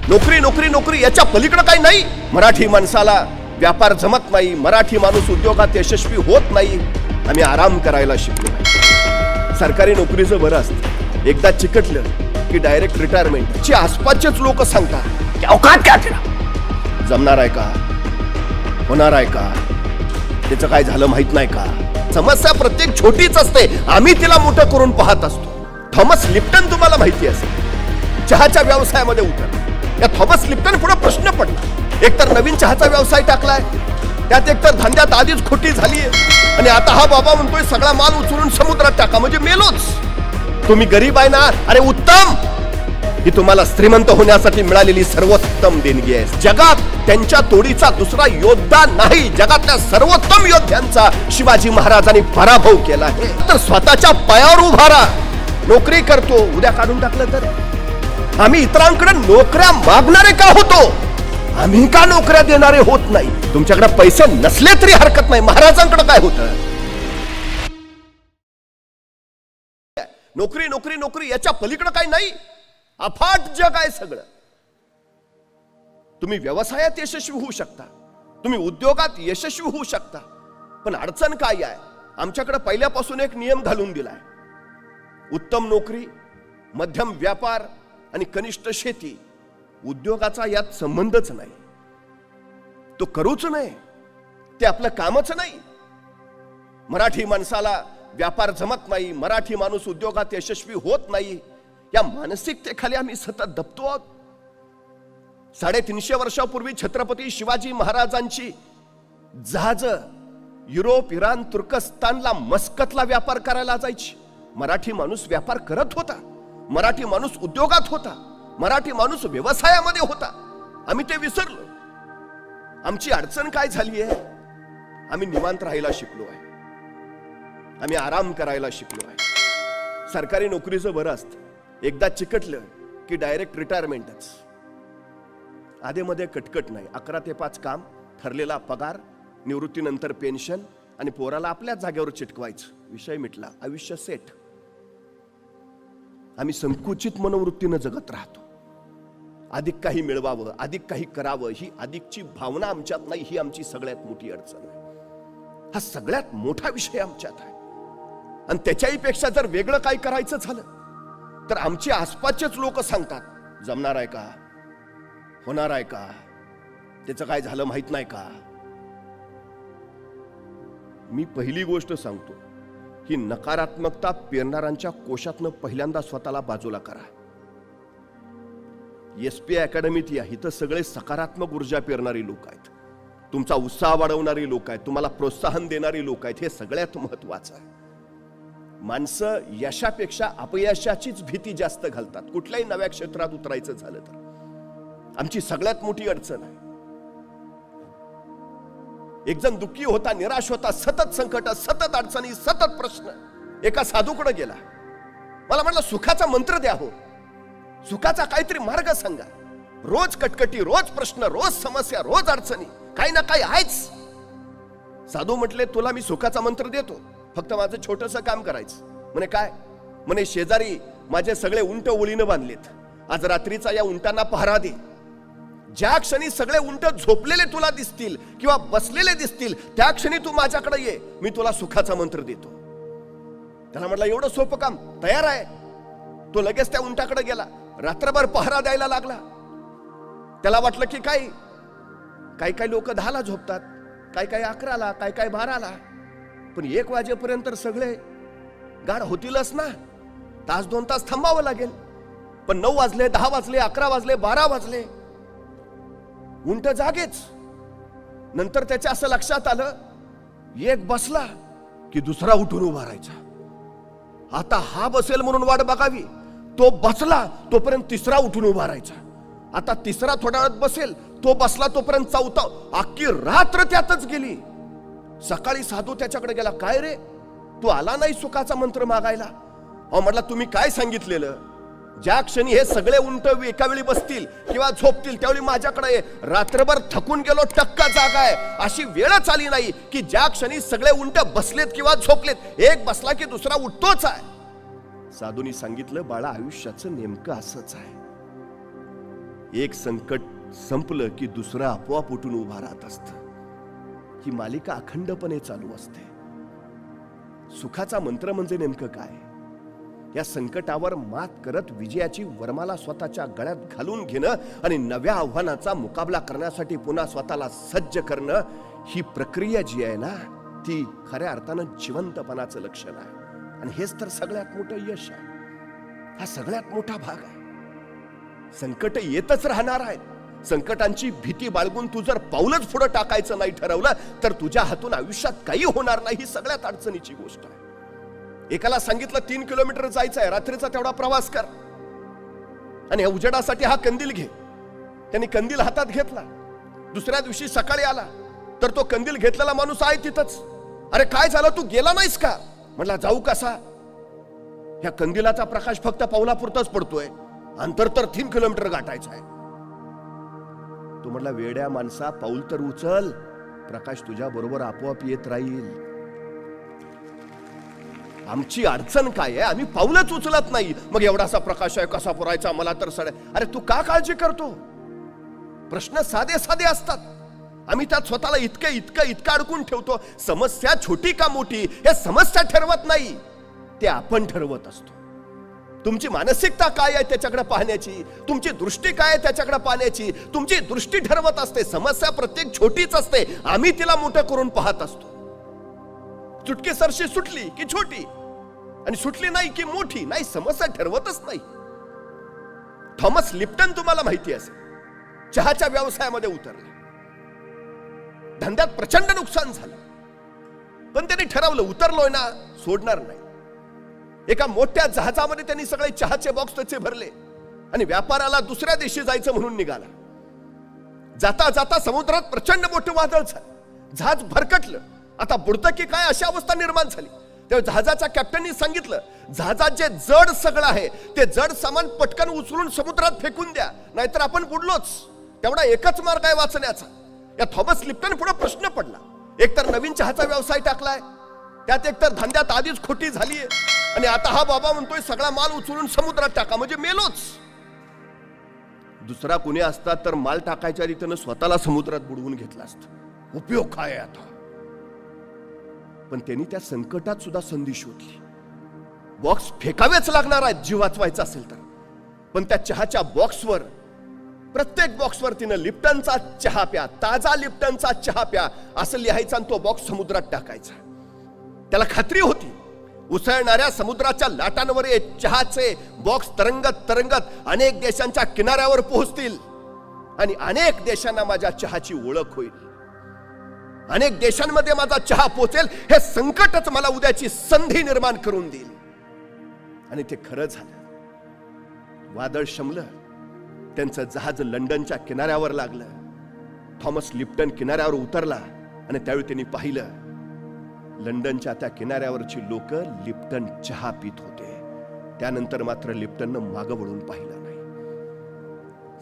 नोकरी नोकरी नोकरी याच्या पलीकडे काही नाही. मराठी माणसाला व्यापार जमत नाही, मराठी माणूस उद्योगात यशस्वी होत नाही. आम्ही आराम करायला शिकलो. सरकारी नोकरीचं बरं असतं, एकदा चिकटलं की डायरेक्ट रिटायरमेंट. ची आसपासचेच लोक सांगतात की अवकात काय तेरा, जमणार आहे का, होणार आहे का, त्याचं काय झालं माहित नाही का. समस्या प्रत्येक छोटीच असते, आम्ही तिला मोठं करून पाहत असतो. थॉमस लिप्टन तुम्हाला माहिती असेल, चहाच्या व्यवसायामध्ये उतरला. या थॉमस लिप्टन पुढे प्रश्न पडला. एकतर नवीन चहाचा व्यवसाय टाकलाय, त्यात एकतर धंद्यात आधीच खोटी झालीये, आणि आता हा बाबा म्हणतोय सगळा माल उचलून समुद्रात टाका, म्हणजे मेलोच. तुम्ही गरीब आहे ना, अरे उत्तम, ही तुम्हाला श्रीमंत होण्यासाठी मिळालेली सर्वोत्तम देणगी आहे. जगात त्यांच्या तोडीचा दुसरा योद्धा नाही. जगातल्या सर्वोत्तम योद्ध्यांचा शिवाजी महाराजांनी पराभव केला आहे. तर स्वतःच्या पायावर उभा राहा. नोकरी करतो, उद्या काढून टाकलं तर. आम्ही इतरांकडे नोकऱ्या मागणारे का होतो, आम्ही का नोकऱ्या देणारे होत नाही. तुमच्याकडे पैसे नसले तरी हरकत नाही, महाराजांकडे काय होतं. नोकरी नोकरी नोकरी याच्या पलीकडे काही नाही. अफाट जग आहे सगळं. तुम्ही व्यवसायात यशस्वी होऊ शकता, तुम्ही उद्योगात यशस्वी होऊ शकता, पण अडचण काय आहे. आमच्याकडे पहिल्यापासून एक नियम घालून दिलाय. उत्तम नोकरी, मध्यम व्यापार आणि कनिष्ठ शेती. उद्योगाचा यात संबंधच नाही. तो करूच नाही, ते आपलं कामच नाही. मराठी माणसाला व्यापार जमत नाही, मराठी माणूस उद्योगात यशस्वी होत नाही, या मानसिकतेखाली आम्ही सतत दबतो आहोत. 350 वर्षापूर्वी छत्रपती शिवाजी महाराजांची जहाज युरोप, इराण, तुर्कस्तानला, मस्कतला व्यापार करायला जायची. मराठी माणूस व्यापार करत होता, मराठी माणूस उद्योगात होता, मराठी माणूस व्यवसायामध्ये होता. आम्ही ते विसरलो. आमची अडचण काय झाली आहे, आम्ही निवांत राहायला शिकलो आहे, आम्ही आराम करायला शिकलो आहे. सरकारी नोकरीचं बरं असतं, एकदा चिकटलं की डायरेक्ट रिटायरमेंटच. आधेमध्ये कटकट नाही. 11 ते 5 काम, ठरलेला पगार, निवृत्तीनंतर पेन्शन, आणि पोराला आपल्याच जागेवर चिटकवायचं. विषय मिटला, आयुष्य सेट. आम्ही संकुचित मनोवृत्तीनं जगत राहतो. अधिक काही मिळवावं, अधिक काही करावं, ही अधिकची भावना आमच्यात नाही. ही आमची सगळ्यात मोठी अडचण आहे. हा सगळ्यात मोठा विषय आमच्यात आहे. आणि त्याच्याही पेक्षा जर वेगळं काही करायचं झालं तर आमचे आसपासचेच लोक सांगतात, जमणार आहे का, होणार आहे का, त्याचं काय झालं माहित नाही का. मी पहिली गोष्ट सांगतो, ही नकारात्मकता पेरणाऱ्यांच्या कोशातनं पहिल्यांदा स्वतःला बाजूला करा. SPI अकॅडमीत या, इथं सगळे सकारात्मक ऊर्जा पेरणारी लोक आहेत, तुमचा उत्साह वाढवणारी लोक आहेत, तुम्हाला प्रोत्साहन देणारी लोक आहेत. हे सगळ्यात महत्वाचं आहे. माणसं यशापेक्षा अपयशाचीच भीती जास्त घालतात कुठल्याही नव्या क्षेत्रात उतरायचं झालं तर. आमची सगळ्यात मोठी अडचण आहे. एक जण दुःखी होता, निराश होता, सतत संकट, सतत अडचणी, सतत प्रश्न. एका साधूकडे गेला, मला म्हटलं सुखाचा मंत्र द्या हो, सुखाचा काहीतरी मार्ग सांगा. रोज कटकटी, रोज प्रश्न, रोज समस्या, रोज अडचणी, काही ना काही आहेच. साधू म्हटले, तुला मी सुखाचा मंत्र देतो, फक्त माझं छोटंसं काम करायचं. म्हणे काय. म्हणे शेजारी माझे सगळे उंट ओळीनं बांधलेत, आज रात्रीचा या उंटांना पहारा दे. ज्या क्षणी सगळे उंट झोपलेले तुला दिसतील किंवा बसलेले दिसतील, त्या क्षणी तू माझ्याकडे ये, मी तुला सुखाचा मंत्र देतो. त्याला म्हटलं एवढं सोपं काम, तयार आहे. तो लगेच त्या उंटाकडे गेला, रात्रभर पहारा द्यायला लागला. त्याला वाटलं की काही काही लोक 10ला झोपतात, काही 11ला, काही 12ला, पण 1 वाजेपर्यंत सगळे गाढ होतीलच ना. 1-2 तास थांबावं लागेल. पण 9 वाजले, 10 वाजले, 11 वाजले, 12 वाजले, उंट जागेच. नंतर त्याच्या असं लक्षात आलं, एक बसला की दुसरा उठून उभा राहायचा. आता हा बसेल म्हणून वाट बघावी, तो बसला तोपर्यंत तिसरा उठून उभा राहायचा. आता तिसरा थोड्या वेळात बसेल, तो बसला तोपर्यंत चौथा. अख्खी रात्र त्यातच गेली. सकाळी साधू त्याच्याकडे गेला, काय रे तू आला नाही सुखाचा मंत्र मागायला. अहो म्हटलं, तुम्ही काय सांगितलेलं, ज्या क्षणी हे सगळे उंट एका वेळी बसतील किंवा झोपतील त्यावेळी माझ्याकडे ये. रात्रभर थकून गेलो, टक्का जागा आहे, अशी वेळच आली नाही की ज्या क्षणी सगळे उंट बसलेत किंवा झोपलेत, एक बसला की दुसरा उठतोच आहे. साधूंनी सांगितलं, बाळा आयुष्याचं नेमकं असंच आहे. एक संकट संपलं की दुसरं आपोआप उठून उभा राहत असतं. ही मालिका अखंडपणे चालू असते. सुखाचा मंत्र म्हणजे नेमकं काय? या संकटावर मात करत विजयाची वरमाला स्वतःच्या गळ्यात घालून घेणं आणि नव्या आव्हानाचा मुकाबला करण्यासाठी पुन्हा स्वतःला सज्ज करणं, ही प्रक्रिया जी आहे ना, ती खऱ्या अर्थानं जिवंतपणाचं लक्षण आहे. आणि हेच तर सगळ्यात मोठं यश आहे. हा सगळ्यात मोठा भाग आहे. संकट येतच राहणार आहेत. संकटांची भीती बाळगून तू जर पाऊलच पुढे टाकायचं नाही ठरवलं तर तुझ्या हातून आयुष्यात काही होणार नाही. ही सगळ्यात अडचणीची गोष्ट आहे. एकाला सांगितलं 3 किलोमीटर जायचं आहे, रात्रीचा तेवढा प्रवास कर आणि उजेडासाठी हा कंदील घे. त्यांनी कंदील हातात घेतला. दुसऱ्या दिवशी सकाळी आला तर तो कंदील घेतलेला माणूस आहे तिथंच. अरे काय झालं, तू गेला नाहीस का? म्हटला जाऊ कसा? या कंदिलाचा प्रकाश फक्त पावलापुरताच पडतोय, अंतर तर 3 किलोमीटर गाठायचं आहे. तू म्हटला वेड्या माणसा, पाऊल तर उचल, प्रकाश तुझ्या बरोबर आपोआप येत राहील. आमची अडचण काय आहे? आम्ही पाऊलच उचलत नाही. मग एवढासा प्रकाश आहे, कसा पुरायचा? मला तर सड. अरे तू का काळजी करतो? प्रश्न साधे साधे असतात. आम्ही त्यात स्वतःला इतकं अडकून ठेवतो. समस्या छोटी का मोठी हे समस्या ठरवत नाही, ते आपण ठरवत असतो. तुमची मानसिकता काय आहे त्याच्याकडे पाहण्याची, तुमची दृष्टी काय आहे त्याच्याकडे पाहण्याची, तुमची दृष्टी ठरवत असते. समस्या प्रत्येक छोटीच असते, आम्ही तिला मोठं करून पाहत असतो. चुटकी सरशी सुटली की छोटी आणि सुटली नाही की मोठी. नाही, समस्या ठरवतच नाही. थॉमस लिप्टन तुम्हाला माहिती असेल, चहाच्या व्यवसायामध्ये उतरले. धंद्यात प्रचंड नुकसान झालं, पण त्यांनी ठरवलं उतरलोय ना, सोडणार नाही. एका मोठ्या जहाजामध्ये त्यांनी सगळे चहाचे बॉक्स त्याचे भरले आणि व्यापाराला दुसऱ्या देशी जायचं म्हणून निघाला. जाता जाता समुद्रात प्रचंड मोठं वादळ झालं. जहाज भरकटलं. आता बुडतं की काय अशी अवस्था निर्माण झाली. तेव्हा जहाजाच्या कॅप्टननी सांगितलं, जहाजात जे जड सगळं आहे ते जड सामान पटकन उचलून समुद्रात फेकून द्या, नाहीतर आपण बुडलोच. तेवढा एकच मार्ग आहे वाचण्याचा. या थॉमस लिप्टन पुढे प्रश्न पडला. एकतर नवीन चहाचा व्यवसाय टाकलाय, त्यात एकतर धंद्यात आधीच खोटी झालीये, आणि आता हा बाबा म्हणतोय सगळा माल उचलून समुद्रात टाका, म्हणजे मेलोच. दुसरा कुणी असता तर माल टाकायच्या रीतीनं स्वतःला समुद्रात बुडवून घेतला असतं. उपयोग काय आहे आता? पण त्यांनी त्या संकटात सुद्धा संधी शोधली. बॉक्स फेकावेच लागणार आहेत जीव वाचवायचा असेल तर. पण त्या चहाच्या बॉक्सवर, प्रत्येक बॉक्सवर तिनं लिप्टनचा चहा प्या, ताजा लिप्टनचा चहा प्या असं लिहायचं आणि तो बॉक्स समुद्रात टाकायचा. त्याला खात्री होती उसळणाऱ्या समुद्राच्या लाटांवर हे चहाचे बॉक्स तरंगत तरंगत अनेक देशांच्या किनाऱ्यावर पोहोचतील आणि अनेक देशांना माझ्या चहाची ओळख होईल. अनेक देशांमध्ये माझा चहा पोहोचेल. हे संकटच मला उद्याची संधी निर्माण करून देईल. आणि ते खरं झालं. वादळ शमलं. त्यांचं जहाज लंडनच्या किनाऱ्यावर लागलं. थॉमस लिप्टन किनाऱ्यावर उतरला आणि त्यावेळी त्यांनी पाहिलं, लंडनच्या त्या किनाऱ्यावरची लोक लिप्टन चहा पित होते. त्यानंतर मात्र लिप्टननं मागं वळून पाहिलं नाही.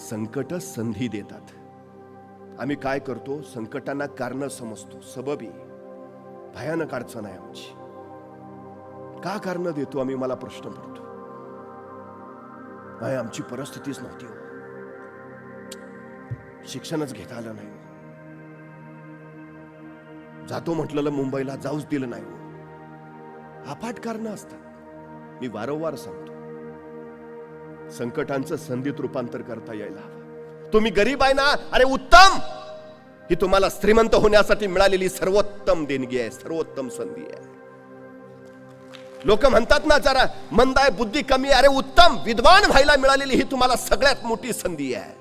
संकट संधी देतात. आम्ही काय करतो? संकटांना कारण समजतो, सबबी. भयानक अडचण आहे आमची. का कारण देतो आम्ही? मला प्रश्न पडतो. आमची परिस्थितीच नव्हती हो, शिक्षणच घेता आलं नाही, जातो म्हटलेलं मुंबईला जाऊच दिलं नाही हो. अफाट कारण असतात. मी वारंवार सांगतो, संकटांचं संधीत रूपांतर करता यायला हवं. तुम्ही गरीब आहे ना, अरे उत्तम. ही तुम्हाला श्रीमंत होण्यासाठी मिळालेली सर्वोत्तम देणगी आहे, सर्वोत्तम संधी आहे. लोक म्हणतात ना जरा मंद आहे, बुद्धी कमी आहे. अरे उत्तम, विद्वान व्हायला मिळालेली ही तुम्हाला सगळ्यात मोठी संधी आहे.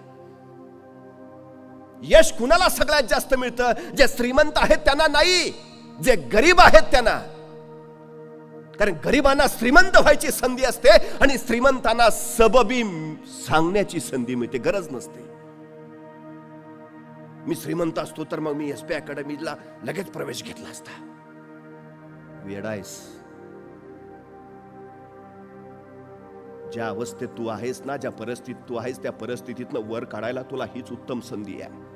यश कुणाला सगळ्यात जास्त मिळतं? जे श्रीमंत आहेत त्यांना नाही, जे गरीब आहेत त्यांना. कारण गरिबांना श्रीमंत व्हायची संधी असते आणि श्रीमंतांना सबबी सांगण्याची संधी मिळते, गरज नसते. मी श्रीमंत असतो तर मग मी एसपी अकॅडमीला लगेच प्रवेश घेतला असता. वेडायस. ज्या अवस्थेत तू आहेस ना, ज्या परिस्थितीत तू आहेस, त्या परिस्थितीतनं वर काढायला तुला हीच उत्तम संधी आहे.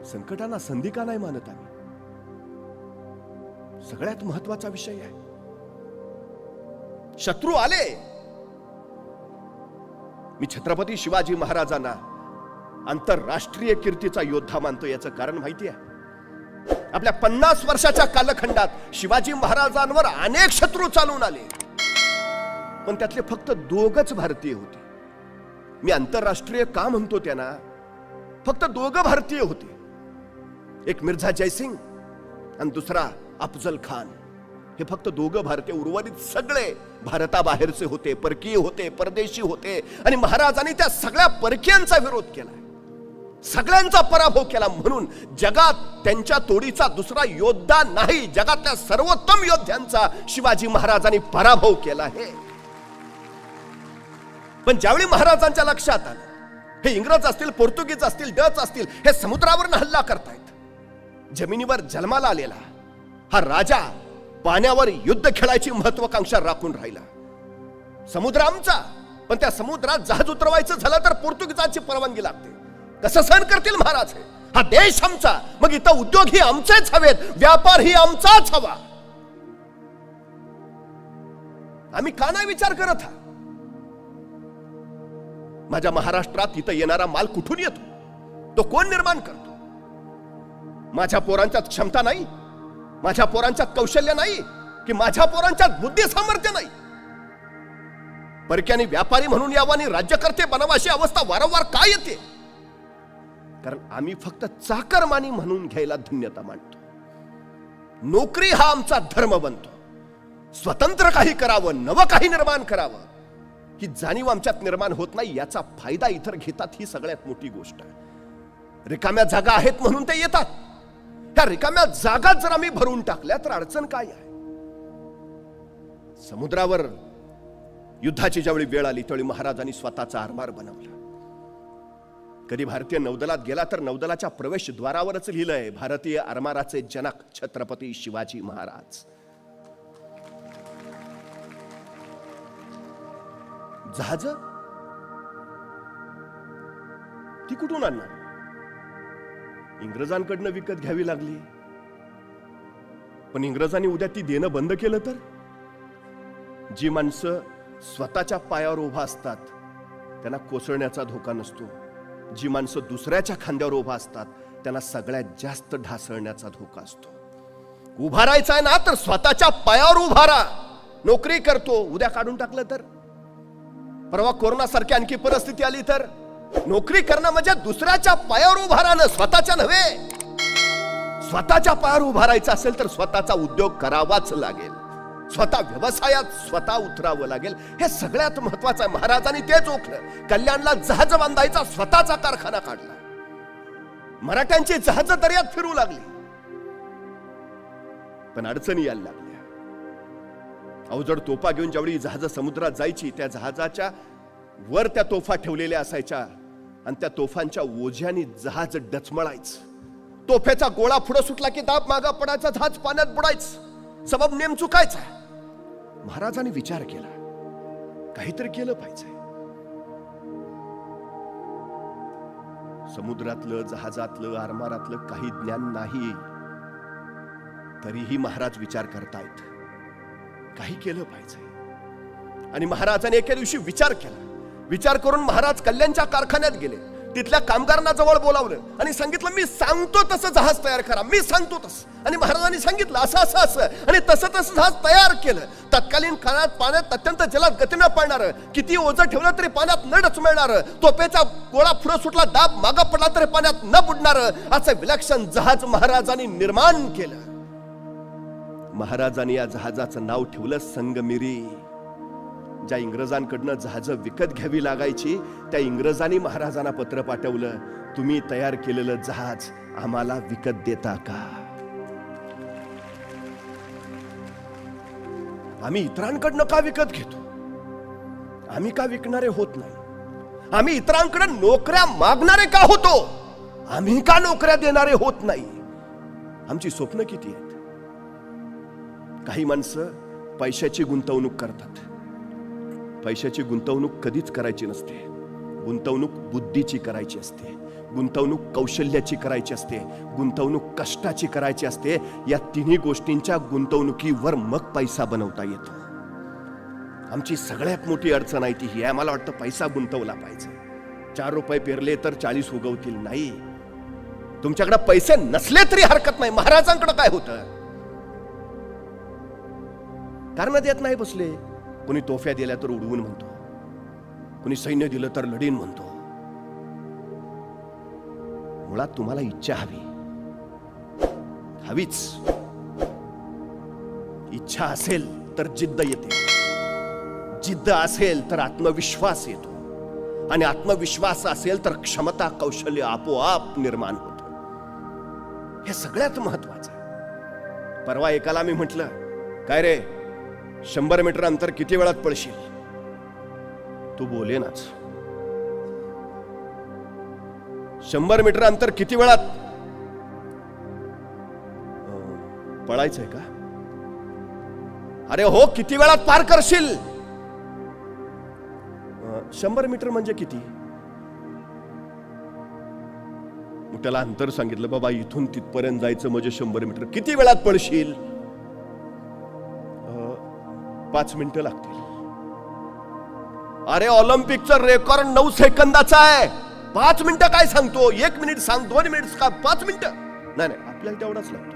संकटांना संधी का नाही मानत आम्ही? सगळ्यात महत्वाचा विषय आहे. शत्रू आले, मी छत्रपती शिवाजी महाराजांना आंतरराष्ट्रीय कीर्तीचा योद्धा मानतो. याचं कारण माहिती आहे, आपल्या 50 वर्षाच्या कालखंडात शिवाजी महाराजांवर अनेक शत्रू चालून आले, पण त्यातले फक्त 2च भारतीय होते. मी आंतरराष्ट्रीय का म्हणतो त्यांना? फक्त 2 भारतीय होते, एक मिर्झा जयसिंग आणि दुसरा अफजल खान. हे फक्त 2 भारतीय, उर्वरित सगळे भारताबाहेरचे होते, परकीय होते, परदेशी होते. आणि महाराजांनी त्या सगळ्या परकीयांचा विरोध केला, सगळ्यांचा पराभव केला. म्हणून जगात त्यांच्या तोडीचा दुसरा योद्धा नाही, जगातल्या सर्वोत्तम योद्ध्यांचा शिवाजी महाराजांनी पराभव केला आहे. पण ज्यावेळी महाराजांच्या लक्षात आलं हे इंग्रज असतील, पोर्तुगीज असतील, डच असतील, हे समुद्रावर हल्ला करतायत, जमिनीवर जन्माला आलेला हा राजा पाण्यावर युद्ध खेळायची महत्वाकांक्षा राखून राहिला. समुद्र आमचा, पण त्या समुद्रात जहाज उतरवायचं झालं तर पोर्तुगीजांची परवानगी लागते. कसं सहन करतील महाराज? हा देश आमचा, मग इथं उद्योग ही आमचेच हवेत, व्यापार ही आमचाच हवा. आम्ही का नाही विचार करत? हा माझ्या महाराष्ट्रात इथं येणारा माल कुठून येतो? तो कोण निर्माण करतो? माझ्या पोरांच्यात क्षमता नाही, माझ्या पोरांच्यात कौशल्य नाही, की माझ्या पोरांच्यात बुद्धी सामर्थ्य नाही? परक्याने व्यापारी म्हणून यावं आणि राज्यकर्ते बनावं अशी अवस्था वारंवार का येते? कारण आम्ही फक्त चाकरमानी म्हणून घ्यायला धन्यता मानतो. नोकरी हा आमचा धर्म बनतो. स्वतंत्र काही करावं, नवं काही निर्माण करावं ही जाणीव आमच्यात निर्माण होत नाही. याचा फायदा इतर घेतात, ही सगळ्यात मोठी गोष्ट आहे. रिकाम्या जागा आहेत म्हणून ते येतात. त्या रिकाम्या जागा जर आम्ही भरून टाकल्या तर अडचण काय आहे? समुद्रावर युद्धाची ज्यावेळी वेळ आली त्यावेळी महाराजांनी स्वतःचा आरमार बनवला. कधी भारतीय नौदलात गेला तर नौदलाच्या प्रवेशद्वारावरच लिहिलंय, भारतीय आरमाराचे जनक छत्रपती शिवाजी महाराज. जहाज ती कुठून आणणार? इंग्रजांकडनं विकत घ्यावी लागली. पण इंग्रजांनी उद्या ती देणं बंद केलं तर? जी माणसं स्वतःच्या पायावर उभा असतात त्यांना कोसळण्याचा धोका नसतो. जी माणसं दुसऱ्याच्या खांद्यावर उभा असतात त्यांना सगळ्यात जास्त ढासळण्याचा धोका असतो. उभा राहायचा आहे ना तर स्वतःच्या पायावर उभा राहा. नोकरी करतो, उद्या काढून टाकलं तर? परवा कोरोना सारखी आणखी परिस्थिती आली तर? नोकरी करणं म्हणजे दुसऱ्याच्या पायावर उभा राहणं, स्वतःच्या नव्हे. स्वतःच्या पायावर उभा राहायचं असेल तर स्वतःचा उद्योग करावाच लागेल, स्वतः व्यवसायात स्वतः उतरावं लागेल. हे सगळ्यात महत्वाचं आहे. महाराजांनी तेच ओळखलं. कल्याणला जहाज बांधायचा स्वतःचा कारखाना काढला. मराठ्यांची जहाज दर्यात फिरू लागली, पण अडचणी यायला लागल्या. अवजड तोफा घेऊन ज्यावेळी जहाज समुद्रात जायची त्या जहाजाच्या वर त्या तोफा ठेवलेल्या असायच्या आणि त्या तोफांच्या ओझ्याने जहाज डचमळायचं. तोफेचा गोळा पुढे सुटला की दाब मागा पडायचा, जहाज पाण्यात बुडायचं. सबब नेम चुकायचा. महाराजांनी विचार केला, काहीतरी केलं पाहिजे. समुद्रातलं, जहाजातलं, आरमारातलं काही ज्ञान नाही, तरीही महाराज विचार करतायत, काही केलं पाहिजे. आणि महाराजांनी एके दिवशी विचार केला. विचार करून महाराज कल्याणच्या कारखान्यात गेले. तिथल्या कामगारांना जवळ बोलावलं आणि सांगितलं, मी सांगतो तसं जहाज तयार करा, मी सांगतो तसं. आणि महाराजांनी सांगितलं असं असं असं, आणि तसं तसं जहाज तयार केलं. तत्कालीन काळात पाण्यात अत्यंत जलद गतीनं पडणार, किती ओझं ठेवलं तरी पाण्यात न डचमळणार, तोफेचा गोळा पुढे सुटला, दाब मागा पडला तरी पाण्यात न बुडणार, असं विलक्षण जहाज महाराजांनी निर्माण केलं. महाराजांनी या जहाजाचं नाव ठेवलं संगमिरी. ज्या इंग्रजांकडनं जहाज विकत घ्यावी लागायची त्या इंग्रजांनी महाराजांना पत्र पाठवलं, तुम्ही तयार केलेलं जहाज आम्हाला विकत देता का? आम्ही इतरांकडनं का विकत घेतो? आम्ही का विकणारे होत नाही? आम्ही इतरांकडे नोकऱ्या मागणारे का होतो? आम्ही का नोकऱ्या देणारे होत नाही? आमची स्वप्न किती आहेत? काही माणसं पैशाची गुंतवणूक करतात. पैशाची गुंतवणूक कधीच करायची नसते. गुंतवणूक बुद्धीची करायची असते, गुंतवणूक कौशल्याची करायची असते, गुंतवणूक कष्टाची करायची असते. या तिन्ही गोष्टींच्या गुंतवणुकीवर मग पैसा बनवता येतो. आमची सगळ्यात मोठी अडचण आहे ती ही आहे, मला वाटतं पैसा गुंतवला पाहिजे. 4 रुपये पेरले तर 40 उगवतील. नाही, तुमच्याकडे पैसे नसले तरी हरकत नाही. महाराजांकडे काय होतं? कारण देत नाही बसले. कोणी तोफ्या दिल्या तर उडवून म्हणतो, कोणी सैन्य दिलं तर लढीन म्हणतो. मुळात तुम्हाला इच्छा हवीच. इच्छा असेल तर जिद्द येते, जिद्द असेल तर आत्मविश्वास येतो, आणि आत्मविश्वास असेल तर क्षमता कौशल्य आपोआप निर्माण होतं. हे सगळ्यात महत्वाचं. परवा एकाला मी म्हटलं, काय रे 100 मीटर अंतर किती वेळात पळशील? तू बोलेनाच. 100 मीटर अंतर किती वेळात पळायचंय का? अरे हो, किती वेळात पार करशील? 100 मीटर म्हणजे किती? मग त्याला अंतर सांगितलं, बाबा इथून तिथपर्यंत जायचं म्हणजे 100 मीटर. किती वेळात पळशील? 5 मिनिटं लागतील. अरे ऑलिम्पिकचं रेकॉर्ड 9 सेकंदाचा आहे. 5 मिनिटं काय सांगतो? 1 मिनिट सांग, 2 मिनिट का 5 मिनिटं? नाही, आपल्याला तेवढाच लागतो.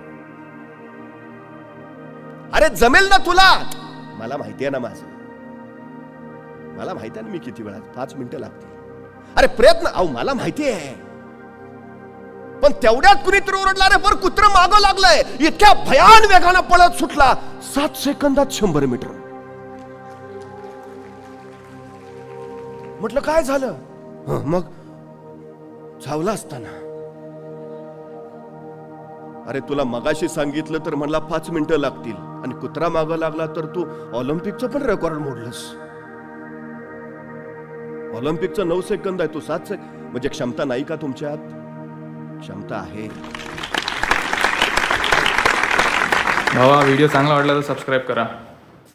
अरे जमेल ना तुला? मला माहिती आहे ना माझं, मला माहिती आहे ना मी किती वेळात. 5 मिनिटं लागतील. अरे प्रयत्न, मला माहिती आहे. पण तेवढ्यात कुणीतरी ओरडला, रे पर कुत्र मागं लागलंय. इतक्या भयान वेगानं पळत सुटला. 7 सेकंदात 100 मीटर. म्हटलं काय झालं? मग चावला असताना. अरे तुला मगाशी सांगितलं तर म्हणला 5 मिनिटं लागतील, आणि कुत्रा मागं लागला तर तू ऑलिम्पिकचं पण रेकॉर्ड मोडलंस. ऑलिम्पिकचं 9 सेकंद आहे, तू 7 सेकंद. म्हणजे क्षमता नाही का तुमच्यात? क्षमता आहे. भावा, व्हिडिओ चांगला वाटला तर सबस्क्राईब करा.